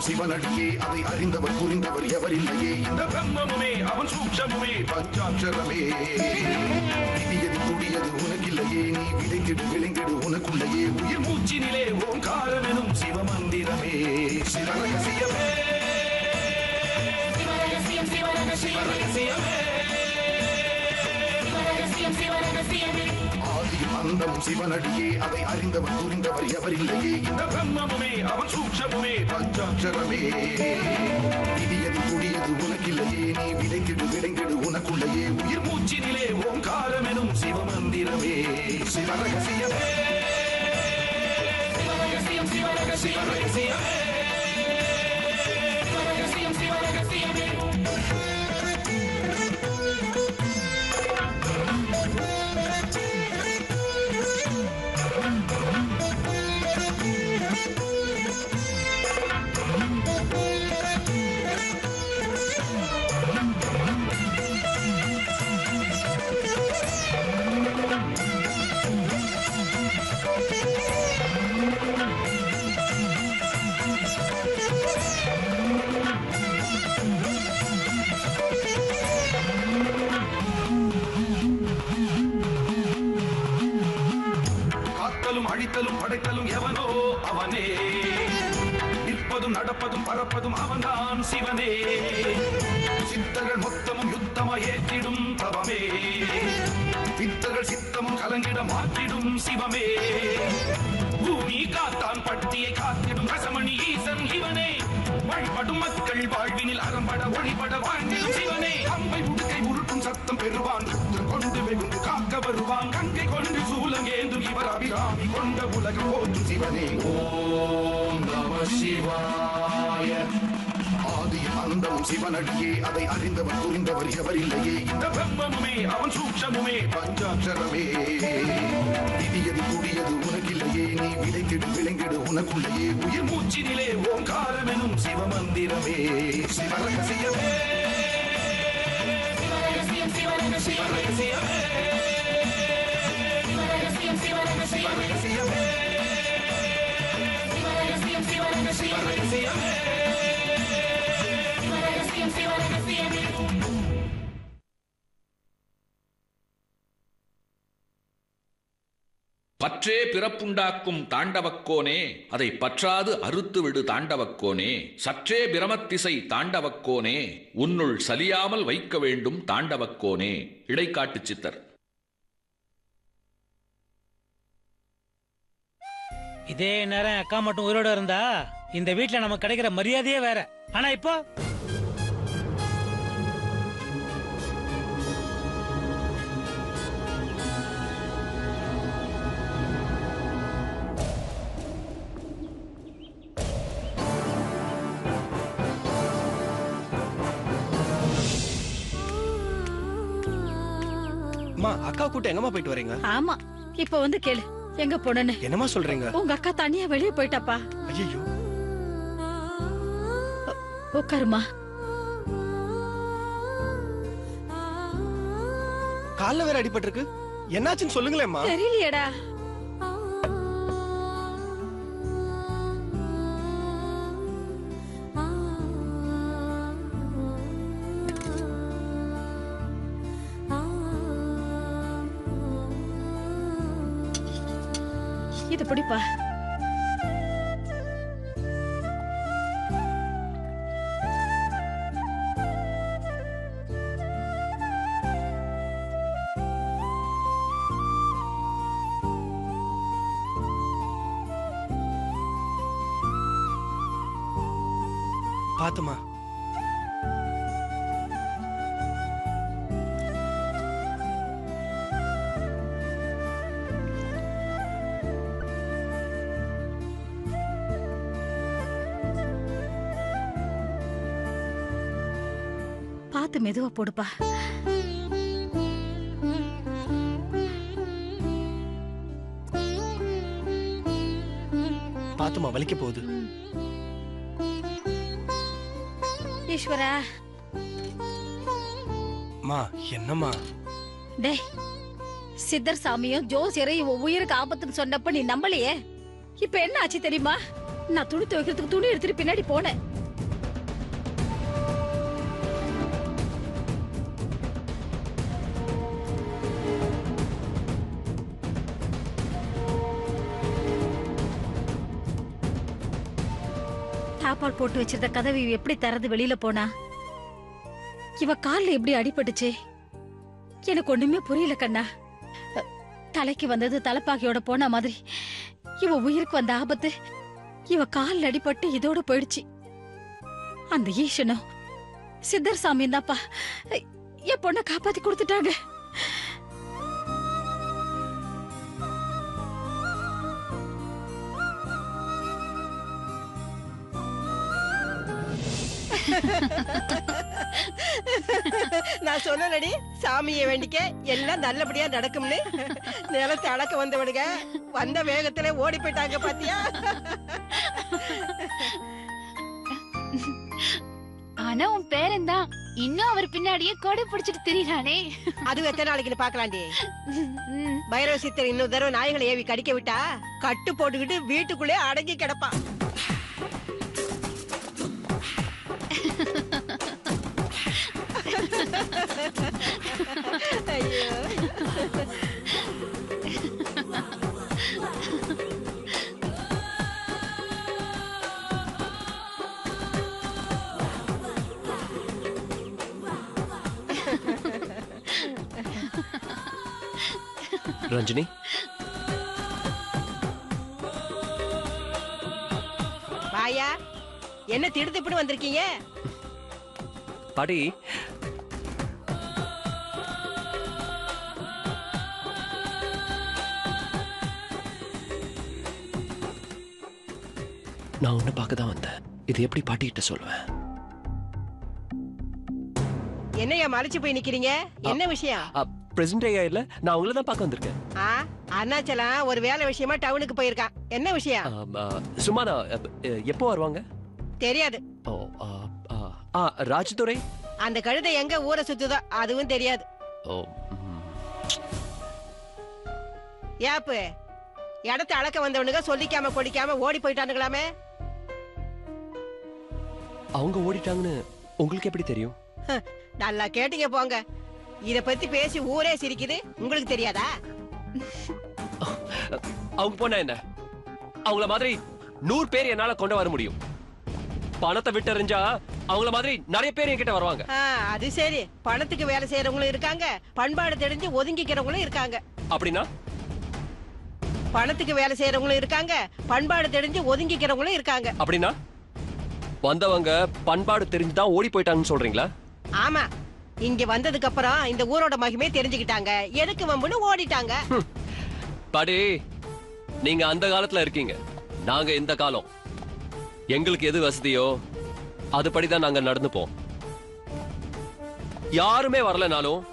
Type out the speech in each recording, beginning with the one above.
சிவனடியே அதை அறிந்தவர் புரிந்தவர் எவரில்லையே இந்த பிரம்மமுமே அவன் சூட்சமுமே பஞ்சாட்சரமே விதியது துடியது உனக்கில்லையே நீ விதைத்திடு விளைந்திடு உனக்குள்ளையே உயிர் மூச்சினிலே ஓங்காரமெனும் சிவமந்திரமே சிவரகசியமே சிவரகசியமே ஆதியும் அந்தமும் சிவனடியே அதை அறிந்தவர் புரிந்தவர் எவரில்லையே இந்த பிரம்மமுமே அவன் சூட்சமுமே பஞ்சாட்சரமே விதியது துடியது உனக்கில்லையே நீ விதைத்திடு விளைந்திடு உனக்குள்ளையே உயிர் மூச்சினிலே ஓங்காரமெனும் சிவமந்திரமே சிவரகசியமே சிவரகசியமே அழித்தலும் படைத்தலும் எவனோ அவனே நிற்பதும் நடப்பதும் பறப்பதும் அவன்தான் சிவனே சித்தர்கள் மொத்தமும் யுத்தமாய் ஏற்றிடும் தவமே சித்தர்கள் சித்தமும் கலங்கிட மாற்றிடும் சிவமே பூமி காத்தான் பட்டியை காத்திடும் ரசமணி ஈசன் இவனே வழிபடும் மக்கள் வாழ்வினில் அறம்பட ஒளிபட வாழ்ந்திடும் சிவனே அம்பை உடுக்கை உருட்டும் சத்தம் பெறுவான் கொண்டு வெகுண்டு காக்க வருவான் கங்கை கொண்டு சூலம் ஏந்தும் இவர் அபிராமி கொண்ட உலகம் போற்றும் சிவனே ஓம் நம சிவாய ஆதியும் அந்தமும் சிவனடியே அதை அறிந்தவர் புரிந்தவர் எவரில்லையே இந்த பிரம்மமுமே அவன் சூட்சமுமே பஞ்சாட்சரமே விதியது துடியது உனக்கில்லையே நீ விதைத்திடு விளைந்திடு உனக்குள்ளையே உயிர் மூச்சினிலே ஓங்காரமெனும் சிவமந்திரமே சிவரகசியமே சிவரகசியமே பற்றே பிறப்புண்டாக்கும் தாண்டவக்கோனே அதை பற்றாது அறுத்துவிடு தாண்டவக்கோனே சற்றே பிரமத்திசை தாண்டவக்கோனே உன்னுள் சலியாமல் வைக்க வேண்டும் தாண்டவக்கோனே. இடைக்காட்டு சித்தர். இதே நேரம் அக்கா மட்டும் உயிரோட இருந்தா இந்த வீட்டுல நமக்கு கிடைக்கிற மரியாதையே வேற. ஆனா இப்போ அக்கா கூட்ட எங்கம்மா போயிட்டு வரீங்க? ஆமா, இப்ப வந்து கேளு எங்க போனேன்னு. என்னமா சொல்றீங்க? உங்க அக்கா தனியா வெளியே போயிட்டாப்பா. ஐயோ, உட்காருமா. கால்ல வேற அடிபட்டு இருக்கு, என்னாச்சுன்னு சொல்லுங்களேம்மா. தெரியலையேடா. இது பிடிப்பா. பாத்துமா. பார்த்து மெதுவா போடுப்பா. பாத்துமா, வலிக்க போகுது. ஈஸ்வரா. மா, என்னம்மா? டே, சித்தர் சாமியும் ஜோசியரையும் உயிருக்கு ஆபத்துன்னு சொன்னப்ப நீ நம்பலையே. இப்ப என்ன ஆச்சு தெரியுமா? நான் துணி துவைக்கிறதுக்கு துணி எடுத்துட்டு பின்னாடி போனேன். தாப்பால் போட்டு வச்சிருந்த கதவை இவ எப்படி திறந்து வெளியில போனா? இவ கால்ல எப்படி அடிபட்டுச்சு? எனக்கு ஒண்ணுமே புரியல கண்ணா. தலைக்கு வந்தது தலைப்பாகையோட போன மாதிரி இவ உயிருக்கு வந்த ஆபத்து இவ கால்ல அடிபட்டு இதோட போயிடுச்சு. அந்த ஈசனும் சித்தர் சாமியும் தான்ப்பா என் பொண்ணை காப்பாத்தி கொடுத்துட்டாங்க. நான் சொன்னடி சாமியை வேண்டிக்க எல்லாம் நல்லபடியா நடக்கும்னு. நிலத்தை அளக்க வந்தவனுங்க வந்த வேகத்துல ஓடி போயிட்டாங்க பாத்தியா? ஆனா உன் பேரன் தான் இன்னும் அவர் பின்னாடியே கொடை பிடிச்சிட்டு திரியானே. அது எத்தனை நாளைக்கு பாக்கலாண்டி. பைரவ சித்தர் இன்னொரு தடவை நாய்களை ஏவி கடிக்க விட்டா கட்டு போட்டுக்கிட்டு வீட்டுக்குள்ளே அடங்கி கிடப்பான். ஐயோ ரஞ்சினி, வாயா, என்ன திடுதிப்புன்னு வந்திருக்கீங்க? பாட்டி நான் உன்னை பார்க்க தான் வந்தேன். இது எப்படி பாட்டிகிட்ட சொல்லுவேன்? என்னையா மறைச்சு போய் நிக்கிறீங்க? என்ன விஷயம்? பிரசன்ட் ஐயா இல்ல, நான் உங்களை தான் பார்க்க வந்திருக்கேன். அருணாச்சலம் ஒரு வேலை விஷயமா டவுனுக்கு போயிருக்கான். என்ன விஷயம்? சும்மா தான். எப்போ வருவாங்க தெரியாது. ஓ, ராஜதுரை அந்த கழுதை எங்க ஊரை சுத்துதோ அதுவும் தெரியாது. ஓ, ஏப்பு இடத்தை அளக்க வந்தவனுங்க சொல்லிக்காம கொடிக்காம ஓடி போயிட்டானுங்களாமே. அவங்க ஓடிட்டாங்கன்னு உங்களுக்கு எப்படி தெரியும்? நல்லா கேட்டீங்க போங்க. இத பத்தி பேசி ஊரே சிரிக்குது, உங்களுக்கு தெரியாதா? அவங்க போனா என்ன? அவங்கள மாதிரி 100 பேர் என்னால கொண்டு வர முடியும். பணத்தை விட்டறிஞ்சா அவங்கள மாதிரி நிறைய பேர் என்கிட்ட வருவாங்க. அது சரி. பணத்துக்கு வேலை செய்யறவங்களும் இருக்காங்க, பண்பாடு தெரிஞ்சு ஒதுங்கிக்கிறவங்களும் இருக்காங்க. அப்படின்னா பணத்துக்கு வேலை செய்யறவங்களும் இருக்காங்க, பண்பாடு தெரிஞ்சு ஒதுங்கிக்கிறவங்களும் இருக்காங்க. அப்படின்னா வந்தவங்க பண்பாடு தெரிஞ்சுதான் ஓடி போயிட்டாங்கன்னு சொல்றீங்களா? ஆமா, இங்க வந்ததுக்கு அப்புறம் இந்த ஊரோட மகிமே தெரிஞ்சுக்கிட்டாங்க, எதுக்கு வம்புன்னு ஓடிட்டாங்க. பாடி, நீங்க அந்த காலத்துல இருக்கீங்க, நாங்க இந்த காலம். எங்களுக்கு எது வசதியோ அதுபடிதான் நாங்க நடந்துப்போம். யாருமே வரலனாலும்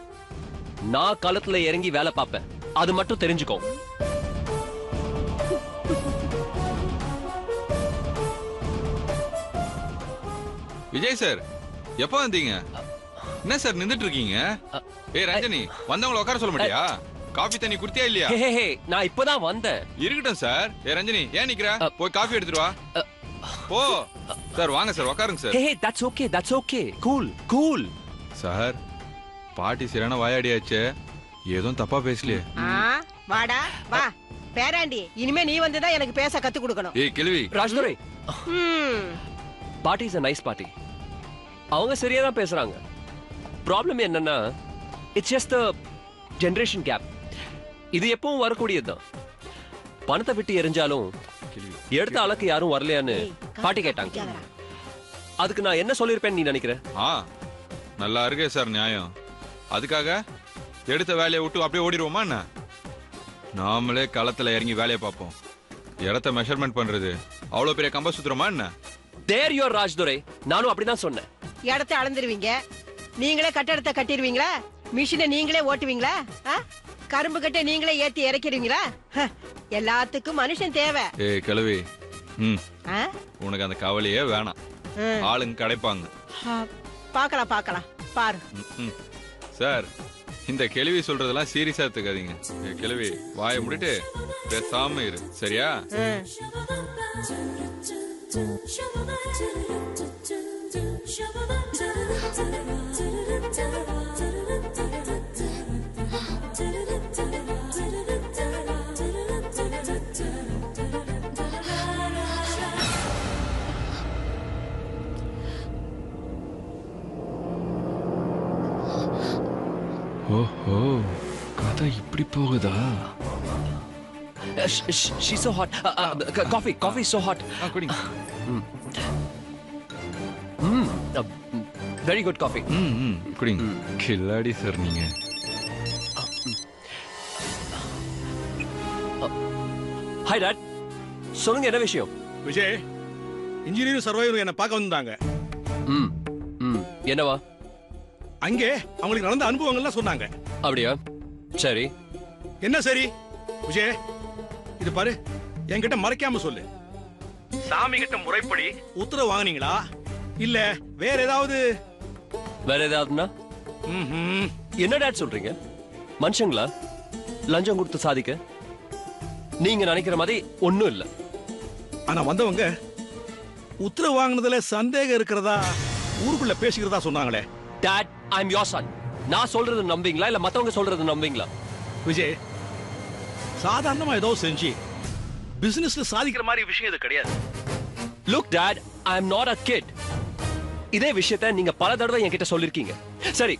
நான் களத்துல இறங்கி வேலை பார்ப்பேன், அது மட்டும் தெரிஞ்சுக்கோ. விஜய் சார், எப்ப வந்தீங்க? என்ன சார் நின்னுட்டு இருக்கீங்க? ஏய் ரஞ்சனி, வந்தவங்கள உட்கார சொல்ல மாட்டியா? காபி தண்ணி குடித்தியா இல்லையா? நான் இப்பதான் வந்தேன். இருக்கட்டும் சார். ஏய் ரஞ்சனி, ஏன் நிக்கிற? போய் காபி எடுத்துட்டு வா. போ சார். வாங்க சார், உட்காருங்க sir. Hey, that's okay, that's okay. Cool, cool. Sir, பாட்டி சரியான வாயாடியாச்சே, ஏதும் தப்பா பேசலையே? வாடா வா பேராண்டி, இனிமே நீ வந்துதான் எனக்கு பேச கத்து கொடுக்கணும். ஏய் கிழவி. Rajadurai, party is a nice party. அவங்க சரியா தான் பேசுறாங்க. ப்ராப்ளம் என்னன்னா, it's just a generation gap. இது எப்பவும் வரக்கூடியதுதான். பணத்தை விட்டு எரிஞ்சாலும் எடுத்த அளவுக்கு யாரும் வரலையான்னு பாட்டி கேட்டாங்க. அதுக்கு நான் என்ன சொல்லிருப்பேன் நீ நினைக்கிற? நல்லா இருக்கே சார் நியாயம். அதுக்காக எடுத்த வேலையை விட்டு அப்படியே ஓடிடுவோமா என்ன? நாமளே களத்துல இறங்கி வேலையை பார்ப்போம். இடத்த மெஷர்மெண்ட் பண்றது அவ்வளவு பெரிய கம்ப சுத்துறோமா என்ன? தேர் யுவர் ராஜ்துரை, நானும் அப்படிதான் சொன்னேன். இடத்த அளந்துருவீங்க, நீங்களே கட்டடத்தை கட்டிடுவீங்களா? மிஷினை நீங்களே ஓட்டுவீங்களா? கரும்பு கட்டை நீங்களே ஏத்தி இறக்கிடுவீங்களா? எல்லாத்துக்கும் மனுஷன் தேவை. ஏய் கிழவி, உனக்கு அந்த கவலையே வேணாம். ஆளுங்க கிடைப்பாங்க. பாக்கலாம் பாக்கலாம் பாரு. சார், இந்த கிழவி சொல்றதெல்லாம் சீரியஸா எடுத்துக்காதீங்க. கிழவி வாயை முடிட்டு பேசாம இரு, சரியா? ஓஹோ, கதை இப்படி போகுதா? She's so hot. Coffee is so hot. குடிங்க. Very good coffee. குடிங்க. கில்லாடி சார் நீங்க. Hi Dad. சொல்லுங்க என்ன விஷயம்? விஜய், இன்ஜினியரிங் சர்வைவர் என்ன பார்க்க வந்தாங்க. என்னவா? அங்கே அவங்களுக்கு நடந்த அனுபவங்கள்லாம் சொன்னாங்க. அப்படியா? சரி. என்ன சரி? விஜய், இது பாரு, என்கிட்ட மறைக்காம சொல்லு. சாமி கிட்ட முறைப்படி உத்தரவு வாங்குனீங்களா இல்ல வேற ஏதாவது? வேற ஏதாவதுன்னா? என்ன டாட் சொல்றீங்க? மனுஷங்களா லஞ்சம் கொடுத்து சாதிக்க? நீங்க நினைக்கிற மாதிரி ஒண்ணும் இல்ல. ஆனா வந்தவங்க உத்தரவு வாங்குனதுல சந்தேகம் இருக்கிறதா ஊருக்குள்ள பேசிக்கிறதா சொன்னாங்களே. Dad, I am your son. நான் சொல்றது நம்புவீங்களா இல்ல மத்தவங்க சொல்றது நம்புவீங்களா? விஜய், சாதாரணமா ஏதோ செஞ்சு பிசினஸ்ல சாதிக்கிற மாதிரி விஷயம் இது கிடையாது. Look dad, I am not a kid. இதே விஷயத்தை நீங்க பல தடவை என்கிட்ட சொல்லிருக்கீங்க. சரி,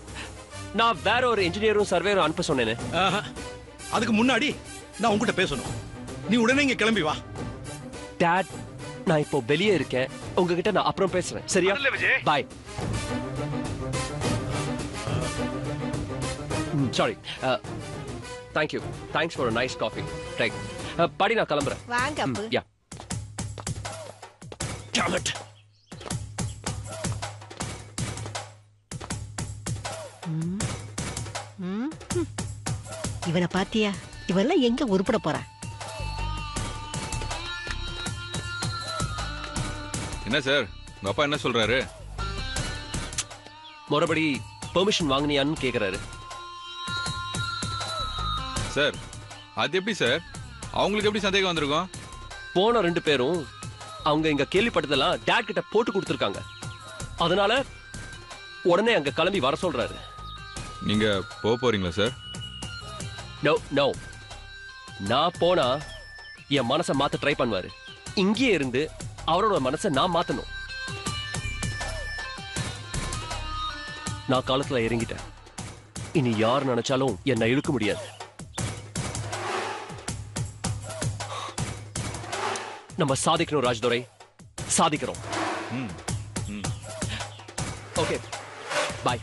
நான் வேற ஒரு இன்ஜினியரும் சர்வேரும் அனுப்ப சொன்னேனே. அதுக்கு முன்னாடி நான் உங்ககிட்ட பேசணும். நீ உடனே இங்க கிளம்பி வா. டாட், நான் இப்போ வெளியே இருக்கேன். உங்ககிட்ட நான் அப்புறம் பேசுறேன். சரியா? Bye. Sorry. Thank you. Thanks for a nice coffee. Right. பாடி நான் கிளம்புறேன். வாங்க அப்பு. யா. Damn it. இவனை பாத்தியா? இவெல்லாம் எங்க உருப்பட போறான்? என்ன சார், உங்க அப்பா என்ன சொல்றாரு? மறுபடி பெர்மிஷன் வாங்குனியான்னு கேக்குறாரு. சார், அது எப்படி சார்? அவங்களுக்கு எப்படி சந்தேகம் வந்திருக்கும்? போன 2 பேரும் அவங்க இங்க கேள்விப்பட்டதெல்லாம் டாட் கிட்ட போட்டு கொடுத்துருக்காங்க. அதனால உடனே அங்க கிளம்பி வர சொல்றாரு. நீங்க போறீங்களா சார்? No no. நான் போனா என் மனசை மாத்த ட்ரை பண்ணுவாரு. இங்கே இருந்து அவரோட மனசை நான் மாத்தணும். நான் காலத்துல இறங்கிட்டேன். இனி யார் நினைச்சாலும் என்னை இழுக்க முடியாது. நம்ம சாதிக்கணும் ராஜ்துரை, சாதிக்கிறோம். ஓகே, பாய்.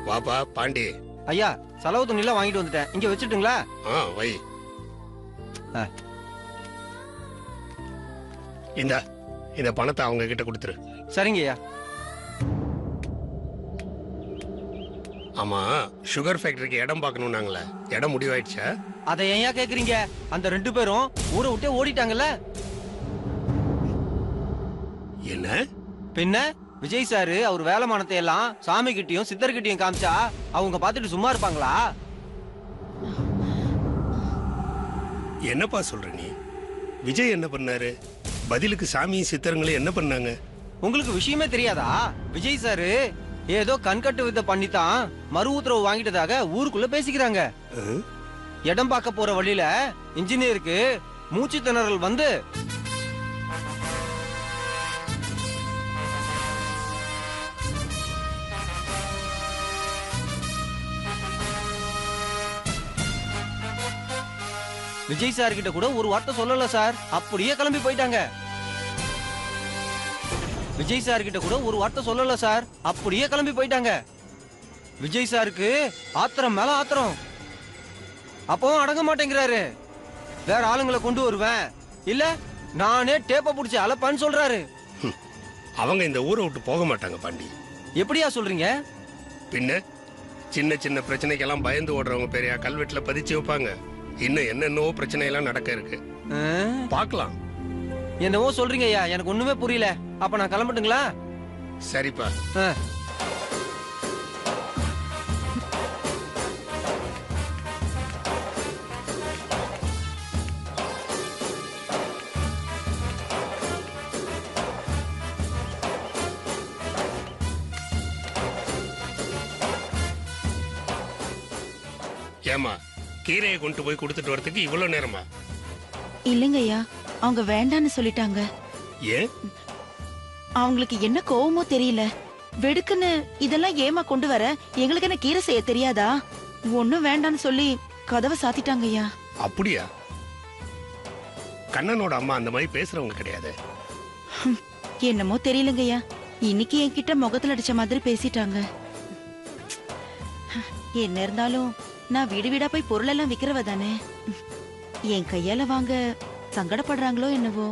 வாப்பா பாண்டி. ஐயா, செலவு துணிலாம் வாங்கிட்டு வந்துட்டேன். இங்க வச்சுட்டுங்களா? வை. இந்த பணத்தை அவங்க கிட்ட கொடுத்துரு. சரிங்க ஐயா. ஆமா, சுகர் ஃபேக்டரிக்கு இடம் பார்க்கணும்னாங்களே, இடம் முடிவாயிடுச்சா? அதை ஏன் கேக்குறீங்க? அந்த 2 பேரும் ஊரை விட்டே ஓடிட்டாங்கல்ல. என்ன? பின்ன விஜய் சாரு அவர் வேலைமானத்தை எல்லாம் சாமி கிட்டயும் சித்தர்கிட்டயும் காமிச்சா அவங்க பார்த்துட்டு சும்மா இருப்பாங்களா? என்னப்பா சொல்ற நீ? விஜய் என்ன பண்ணாரு? பதிலுக்கு சாமியும் சித்தரங்களும் என்ன பண்ணாங்க? உங்களுக்கு விஷயமே தெரியாதா? விஜய் சாரு ஏதோ கண்கட்டு வித்தை பண்ணித்தான் மறு உத்தரவு வாங்கிட்டதாக ஊருக்குள்ள பேசிக்கிறாங்க. இடம் பார்க்க போற வழியில இன்ஜினியருக்கு மூச்சு திணறல் வந்து விஜய் சார் கிட்ட கூட ஒரு வார்த்தை சொல்லல சார். அப்படியே கிளம்பி போயிட்டாங்க. விஜய் சார் கிட்ட கூட ஒரு வார்த்தை சொல்லல சார். அப்படியே கிளம்பி போயிட்டாங்க. விஜய் சாருக்கு ஆத்திரம் மேல ஆத்திரம். அப்பவும் அடங்க மாட்டேங்கிறாரு. வேற ஆளுங்களை கொண்டு வருவேன், இல்ல நானே டேப்ப புடிச்சு அலப்பான்னு சொல்றாரு. அவங்க இந்த ஊரை விட்டு போக மாட்டாங்க பாண்டி. எப்படியா சொல்றீங்க? பின்ன சின்ன சின்ன பிரச்சனைக்கெல்லாம் பயந்து ஓடுறவங்க பெரிய கல்வெட்டுல பதிச்சு வைப்பாங்க. இன்னும் என்னென்னவோ பிரச்சனை எல்லாம் நடக்க இருக்கு. பார்க்கலாம். என்னவோ சொல்றீங்க ஐயா, எனக்கு ஒண்ணுமே புரியல. அப்ப நான் கிளம்பட்டுங்களா? சரிப்பா. ஏமா, கீரையை கொண்டு போய் கொடுத்துட்டு வரதுக்கு இவ்வளவு நேரமா? இல்லைங்க ஐயா, அவங்க வேண்டான்னு சொல்லிட்டாங்க. ஏன்? அவங்களுக்கு என்ன கோவமோ தெரியல. வெடுக்குன்னு இதெல்லாம் ஏமா கொண்டு வர, எங்களுக்கு என்ன கீரை செய்ய தெரியாதா? ஒண்ணும் வேண்டான்னு சொல்லி கதவை சாத்திட்டாங்க ஐயா. அப்படியா? கண்ணனோட அம்மா அந்த மாதிரி பேசுறவங்க கிடையாது. என்னமோ தெரியலங்க ஐயா, இன்னைக்கு என்கிட்ட முகத்துல அடிச்ச மாதிரி பேசிட்டாங்க. என்ன இருந்தாலும் நான் வீடு வீடா போய் பொருள் எல்லாம் விக்கிறவ தானே. என் கையால வாங்க சங்கடப்படுறாங்களோ என்னவோ.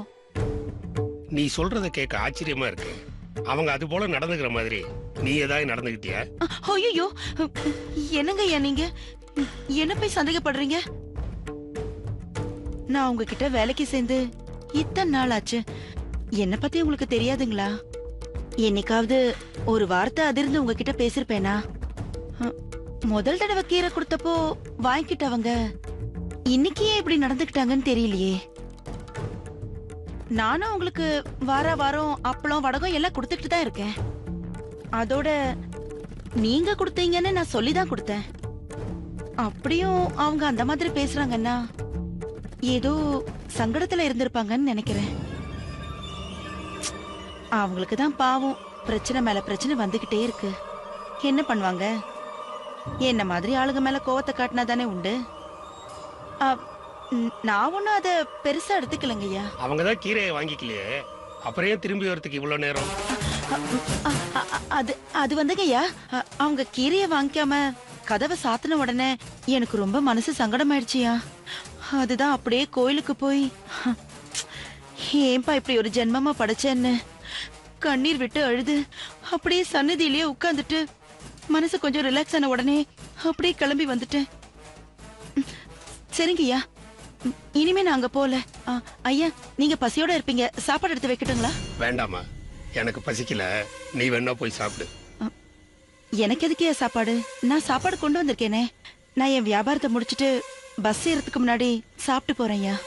நீ சொல்றத கேட்க ஆச்சரியமா இருக்கு. அவங்க அது போல நடந்துக்கிற மாதிரி நீ ஏதாவது நடந்துக்கிட்டியா? ஐயோ, என்னங்க ஐயா நீங்க என்ன போய் சந்தேகப்படுறீங்க? நான் உங்ககிட்ட வேலைக்கு சேர்ந்து இத்தனை நாள் ஆச்சு. என்ன பத்தி உங்களுக்கு தெரியாதுங்களா? என்னைக்காவது ஒரு வார்த்தை அதிர்ந்து உங்ககிட்ட பேசிருப்பேனா? முதல் தடவை கீரை கொடுத்தப்போ வாங்கிக்கிட்டவங்க இன்னைக்கு ஏன் இப்படி நடந்துக்கிட்டாங்கன்னு தெரியலையே. நானும் உங்களுக்கு வாரம் அப்பளம் வடகம் எல்லாம் கொடுத்துக்கிட்டு தான் இருக்கேன். அதோட நீங்க கொடுத்தீங்கன்னு நான் சொல்லிதான் கொடுத்தேன். அப்படியும் அவங்க அந்த மாதிரி பேசுறாங்கன்னா ஏதோ சங்கடத்துல இருந்திருப்பாங்கன்னு நினைக்கிறேன். அவங்களுக்கு தான் பாவம் பிரச்சனை மேல பிரச்சனை வந்துகிட்டே இருக்கு. என்ன பண்ணுவாங்க? என்ன மாதிரி ஆளுங்க மேல கோவத்தை காட்டினா தானே உண்டு. நான் ஒன்னும் அத பெருசா எடுத்துக்கலங்கய்யா. அவங்கதான் கீரையை வாங்கிக்கலையே, அப்புறம் ஏன் திரும்பி வரதுக்கு இவ்வளவு நேரம்? அது வந்துங்கய்யா, அவங்க கீரையை வாங்கிக்காம கதவை சாத்தின உடனே எனக்கு ரொம்ப மனசு சங்கடமாயிடுச்சியா. அதுதான் அப்படியே கோயிலுக்கு போய் ஏன்பா இப்படி ஒரு ஜென்மமா படைச்சேன்னு கண்ணீர் விட்டு அழுது அப்படியே சன்னதியிலேயே உட்கார்ந்துட்டு மனசு கொஞ்சம் ரிலாக்ஸ் ஆன உடனே அப்படியே கிளம்பி வந்துட்டேன். சரிங்கய்யா, இனிமே நான் அங்க போல. ஐயா, நீங்க பசியோட இருப்பீங்க, சாப்பாடு எடுத்து வைக்கட்டுங்களா? வேண்டாமா, எனக்கு பசிக்கல. நீ வேணா போய் சாப்பிடு. எனக்கு எதுக்கே சாப்பாடு? நான் சாப்பாடு கொண்டு வந்திருக்கேனே. நான் என் வியாபாரத்தை முடிச்சிட்டு பஸ் ஏறதுக்கு முன்னாடி சாப்பிட்டு போறேன் ஐயா.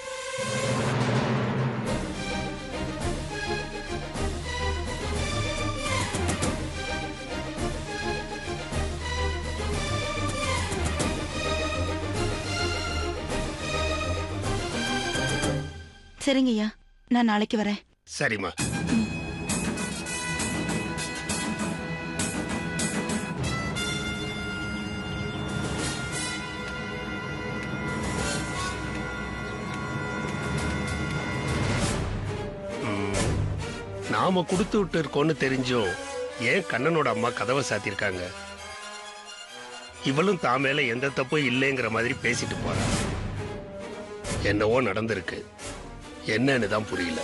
சரிங்க ஐயா, நான் நாளைக்கு வரேன். சரிம்மா. நாம கொடுத்து விட்டு இருக்கோன்னு தெரிஞ்சும் ஏன் கண்ணனோட அம்மா கதவை சாத்திருக்காங்க? இவளும் தான் மேல எந்த தப்பும் இல்லைங்கிற மாதிரி பேசிட்டு போறா. என்னவோ நடந்திருக்கு, என்னன்னு தான் புரியல.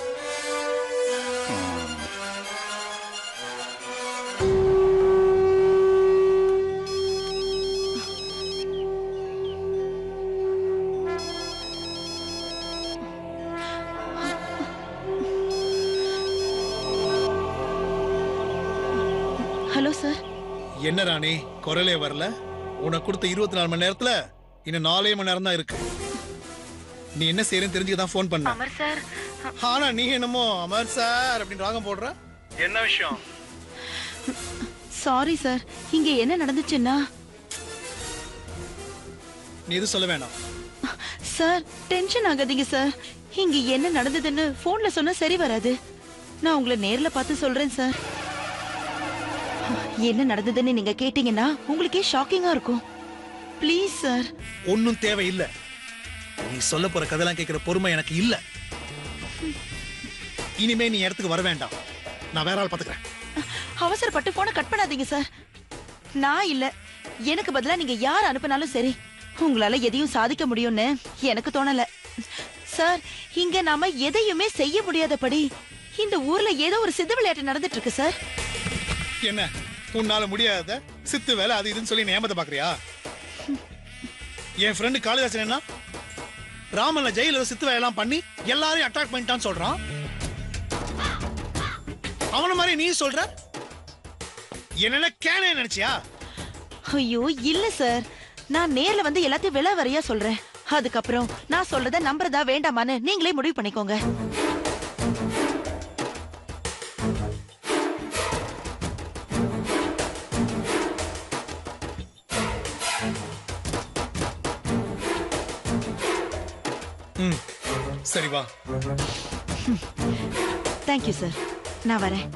Hello sir. என்ன ராணி, குரலே வரல? உனக்கு கொடுத்த 24 மணி நேரத்துல இன்னும் 4 மணி நேரம் தான் இருக்கு. நீ என்ன செய்யறேன்னு தெரிஞ்சுக்க தான் ஃபோன் பண்ண. அமர் சார். ஆனா நீ என்னமோ அமர் சார் அப்படின்னு ராகம் போடுற. என்ன விஷயம்? சாரி சார், இங்க என்ன நடந்துச்சுன்னா. நீ எதுவும் சொல்ல வேணாம் சார். டென்ஷன் ஆகாதீங்க சார். இங்க என்ன நடந்ததுன்னு போன்ல சொன்னா சரி வராது. நான் உங்களை நேர்ல பார்த்து சொல்றேன் சார். என்ன நடந்ததுன்னு நீங்க கேட்டீங்கன்னா உங்களுக்கே ஷாக்கிங்கா இருக்கும். Please sir. ஒன்னும் தேவையில்லை. நீ சொல்ல போற கதையெல்லாம் கேட்கிற பொறுமை எனக்கு இல்ல. இனிமே நீ இடத்துக்கு வர வேண்டாம், நான் வேற ஆள் பாத்துக்கிறேன். அவசரப்பட்டு போனை கட் பண்ணாதீங்க சார். நான் இல்ல, எனக்கு பதிலா நீங்க யார் அனுப்பினாலும் சரி, உங்களால எதையும் சாதிக்க முடியும்னு எனக்கு தோணல சார். இங்க நாம எதையுமே செய்ய முடியாதபடி இந்த ஊர்ல ஏதோ ஒரு சித்து விளையாட்டு நடந்துட்டு இருக்கு சார். என்ன உன்னால முடியாத சித்து வேலை அது இதுன்னு சொல்லி ஏமாத்த பாக்குறியா? என் ஃப்ரெண்டு காளிதாசன் என்ன ராமன்ல ஜெயில சித்து வேலையெல்லாம் பண்ணி எல்லாரையும் அட்டாக் பண்ணிட்டான்னு சொல்றான். அவன மாதிரி நீ சொல்ற? என்ன கேனே நினைச்சியா? ஐயோ இல்ல சார், நான் நேர்ல வந்து எல்லாத்தையும் விளவரியா சொல்றேன். அதுக்கப்புறம் நான் சொல்றத நம்புறதா வேண்டாமான்னு நீங்களே முடிவு பண்ணிக்கோங்க. சரி வா. தேங்க்யூ சார், நான் வரேன்.